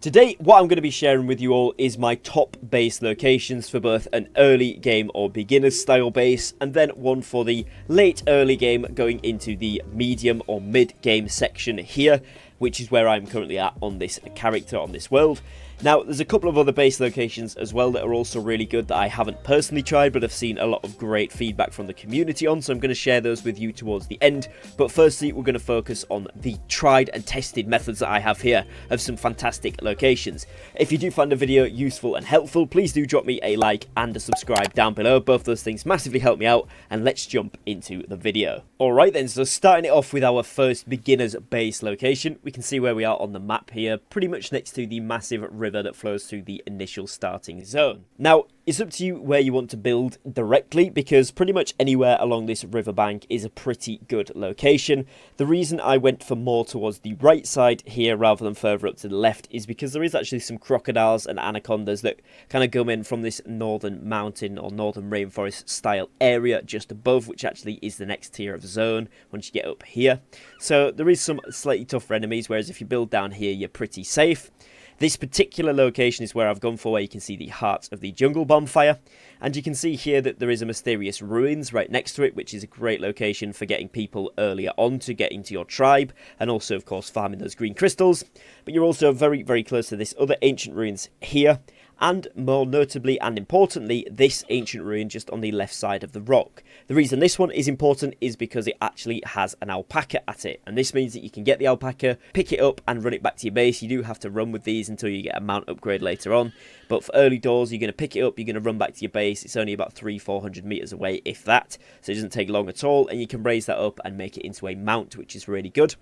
Today, what I'm going to be sharing with you all is my top base locations for both an early game or beginner style base, and then one for the late early game going into the medium or mid game section here, which is where I'm currently at on this character, on this world. Now, there's a couple of other base locations as well that are also really good that I haven't personally tried, but I've seen a lot of great feedback from the community on, so I'm going to share those with you towards the end. But firstly, we're going to focus on the tried and tested methods that I have here of some fantastic locations. If you do find the video useful and helpful, please do drop me a like and a subscribe down below. Both those things massively help me out, and let's jump into the video. Alright then, so starting it off with our first beginner's base location, we can see where we are on the map here, pretty much next to the massive river that flows through the initial starting zone. Now, it's up to you where you want to build directly, because pretty much anywhere along this riverbank is a pretty good location. The reason I went for more towards the right side here rather than further up to the left is because there is actually some crocodiles and anacondas that kind of come in from this northern mountain or northern rainforest style area just above, which actually is the next tier of zone once you get up here. So there is some slightly tougher enemies, whereas if you build down here, you're pretty safe. This particular location is where I've gone for, where you can see the heart of the jungle bonfire, and you can see here that there is a mysterious ruins right next to it, which is a great location for getting people earlier on to get into your tribe, and also of course farming those green crystals. But you're also very, very close to this other ancient ruins here, and more notably and importantly, this ancient ruin just on the left side of the rock. The reason this one is important is because it actually has an alpaca at it, and this means that you can get the alpaca, pick it up and run it back to your base. You do have to run with these until you get a mount upgrade later on, but for early doors you're going to pick it up, you're going to run back to your base. It's only about 300-400 meters away, if that, so it doesn't take long at all, and you can raise that up and make it into a mount, which is really good.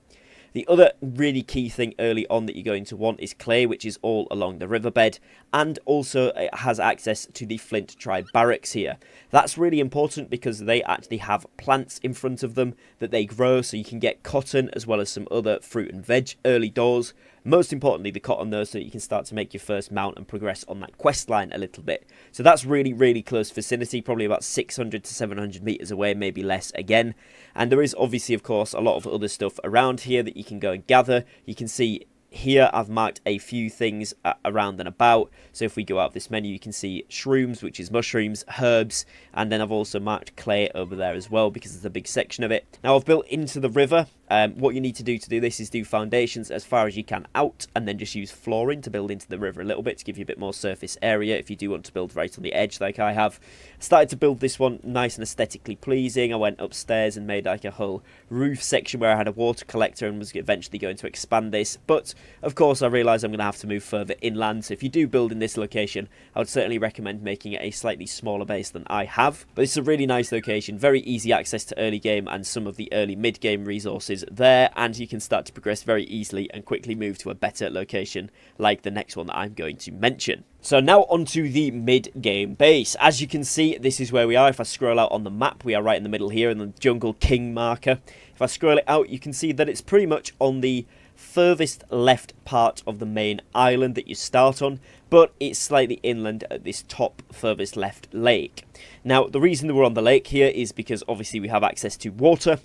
The other really key thing early on that you're going to want is clay, which is all along the riverbed, and also it has access to the Flint tribe barracks here. That's really important because they actually have plants in front of them that they grow, so you can get cotton as well as some other fruit and veg early doors. Most importantly, the cotton though, so that you can start to make your first mount and progress on that quest line a little bit. So that's really, really close vicinity, probably about 600 to 700 meters away, maybe less again. And there is obviously, of course, a lot of other stuff around here that you can go and gather. You can see here I've marked a few things around and about. So if we go out of this menu, you can see shrooms, which is mushrooms, herbs, and then I've also marked clay over there as well because there's a big section of it. Now I've built into the river. What you need to do this is do foundations as far as you can out, and then just use flooring to build into the river a little bit to give you a bit more surface area if you do want to build right on the edge like I have. Started to build this one nice and aesthetically pleasing. I went upstairs and made like a whole roof section where I had a water collector and was eventually going to expand this, but of course I realised I'm going to have to move further inland, so if you do build in this location I would certainly recommend making it a slightly smaller base than I have. But it's a really nice location, very easy access to early game and some of the early mid game resources there, and you can start to progress very easily and quickly move to a better location like the next one that I'm going to mention. So now onto the mid-game base. As you can see, this is where we are. If I scroll out on the map, we are right in the middle here in the Jungle King marker. If I scroll it out, you can see that it's pretty much on the furthest left part of the main island that you start on, but it's slightly inland at this top furthest left lake. Now, the reason that we're on the lake here is because obviously we have access to water.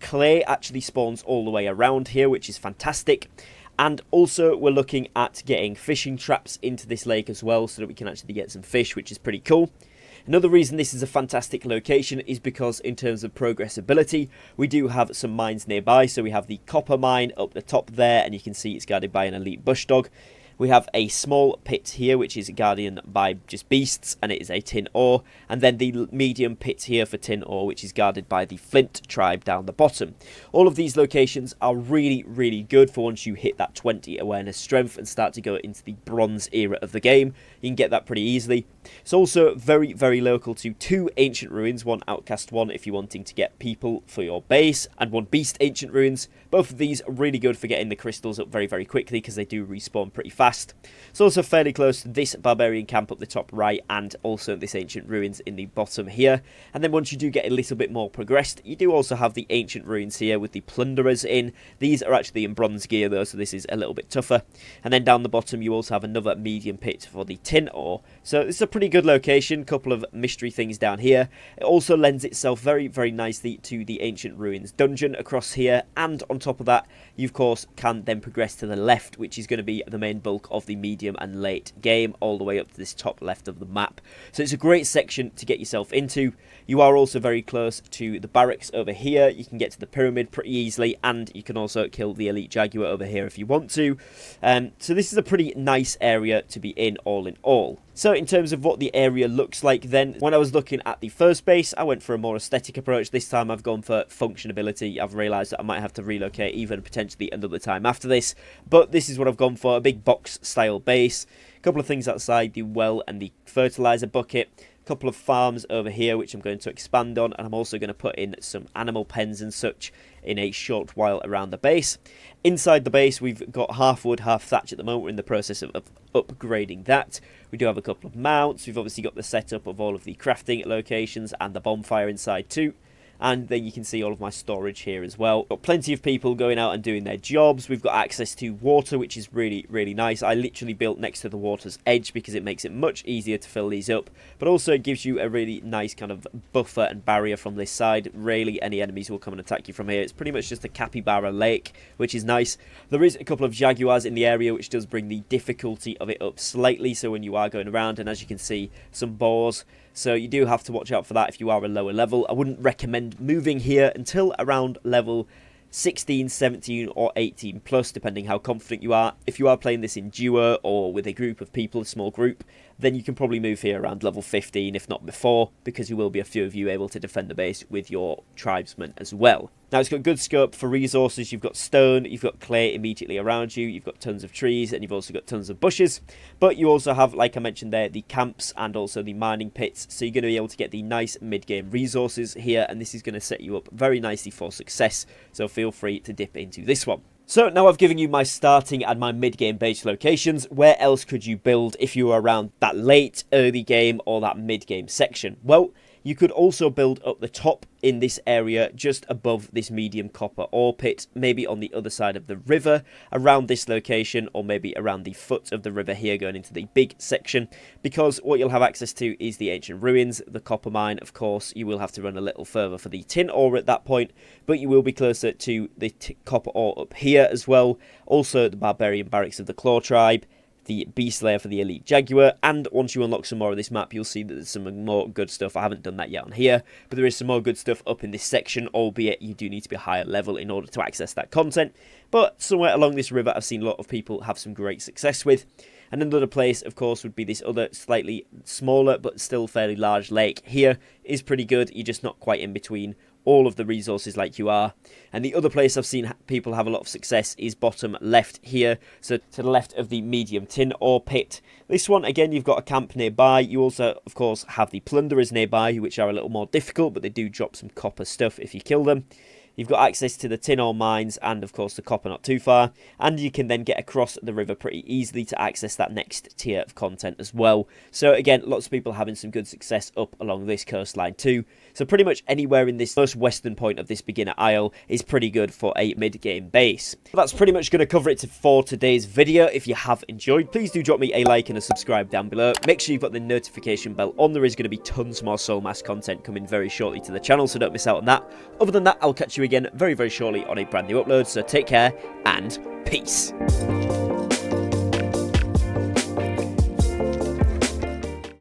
Clay actually spawns all the way around here, which is fantastic. And also we're looking at getting fishing traps into this lake as well, so that we can actually get some fish, which is pretty cool. Another reason this is a fantastic location is because in terms of progressibility, we do have some mines nearby. So we have the copper mine up the top there, and you can see it's guarded by an elite bush dog. We have a small pit here, which is guarded by just beasts, and it is a tin ore. And then the medium pit here for tin ore, which is guarded by the Flint tribe down the bottom. All of these locations are really, really good for once you hit that 20 awareness strength and start to go into the bronze era of the game. You can get that pretty easily. It's also very, very local to two ancient ruins, one outcast one if you're wanting to get people for your base, and one beast ancient ruins. Both of these are really good for getting the crystals up very, very quickly because they do respawn pretty fast. It's also fairly close to this barbarian camp up the top right, and also this ancient ruins in the bottom here. And then once you do get a little bit more progressed, you do also have the ancient ruins here with the plunderers in. These are actually in bronze gear though, so this is a little bit tougher. And then down the bottom you also have another medium pit for the tin ore. So this is a pretty good location, couple of mystery things down here. It also lends itself very, very nicely to the ancient ruins dungeon across here, and on top of that you of course can then progress to the left, which is going to be the main build bulk of the medium and late game, all the way up to this top left of the map. So it's a great section to get yourself into. You are also very close to the barracks over here. You can get to the pyramid pretty easily, and you can also kill the elite jaguar over here if you want to. So this is a pretty nice area to be in, all in all. So in terms of what the area looks like then, when I was looking at the first base, I went for a more aesthetic approach. This time I've gone for functionability. I've realised that I might have to relocate even potentially another time after this. But this is what I've gone for, a big box style base. A couple of things outside, the well and the fertiliser bucket. A couple of farms over here which I'm going to expand on, and I'm also going to put in some animal pens and such in a short while around the base. Inside the base we've got half wood, half thatch at the moment. We're in the process of upgrading that. We do have a couple of mounts. We've obviously got the setup of all of the crafting locations and the bonfire inside too. And then you can see all of my storage here as well. Got plenty of people going out and doing their jobs. We've got access to water, which is really, really nice. I literally built next to the water's edge because it makes it much easier to fill these up. But also it gives you a really nice kind of buffer and barrier from this side. Rarely any enemies will come and attack you from here. It's pretty much just a capybara lake, which is nice. There is a couple of jaguars in the area, which does bring the difficulty of it up slightly. So when you are going around, and as you can see, some boars. So you do have to watch out for that if you are a lower level. I wouldn't recommend moving here until around level 16, 17 or 18 plus, depending how confident you are. If you are playing this in duo or with a group of people, a small group, then you can probably move here around level 15, if not before, because you will be a few of you able to defend the base with your tribesmen as well. Now, it's got good scope for resources. You've got stone, you've got clay immediately around you, you've got tons of trees, and you've also got tons of bushes. But you also have, like I mentioned there, the camps and also the mining pits. So you're going to be able to get the nice mid-game resources here, and this is going to set you up very nicely for success. So feel free to dip into this one. So now I've given you my starting and my mid-game base locations. Where else could you build if you were around that late, early game or that mid-game section? Well, you could also build up the top in this area just above this medium copper ore pit, maybe on the other side of the river around this location, or maybe around the foot of the river here going into the big section, because what you'll have access to is the ancient ruins, the copper mine. Of course, you will have to run a little further for the tin ore at that point, but you will be closer to the copper ore up here as well. Also the barbarian barracks of the claw tribe, the beast lair for the elite jaguar, and once you unlock some more of this map, you'll see that there's some more good stuff. I haven't done that yet on here, but there is some more good stuff up in this section, albeit you do need to be a higher level in order to access that content. But somewhere along this river I've seen a lot of people have some great success with. And another place, of course, would be this other slightly smaller but still fairly large lake. Here is pretty good, you're just not quite in between all of the resources like you are. And the other place I've seen people have a lot of success is bottom left here, so to the left of the medium tin ore pit. This one, again, you've got a camp nearby. You also, of course, have the plunderers nearby, which are a little more difficult, but they do drop some copper stuff if you kill them. You've got access to the tin ore mines and, of course, the copper not too far. And you can then get across the river pretty easily to access that next tier of content as well. So, again, lots of people having some good success up along this coastline too. So pretty much anywhere in this most western point of this beginner isle is pretty good for a mid-game base. That's pretty much going to cover it for today's video. If you have enjoyed, please do drop me a like and a subscribe down below. Make sure you've got the notification bell on. There is going to be tons more SoulMask content coming very shortly to the channel, so don't miss out on that. Other than that, I'll catch you again very, very shortly on a brand new upload. So take care and peace.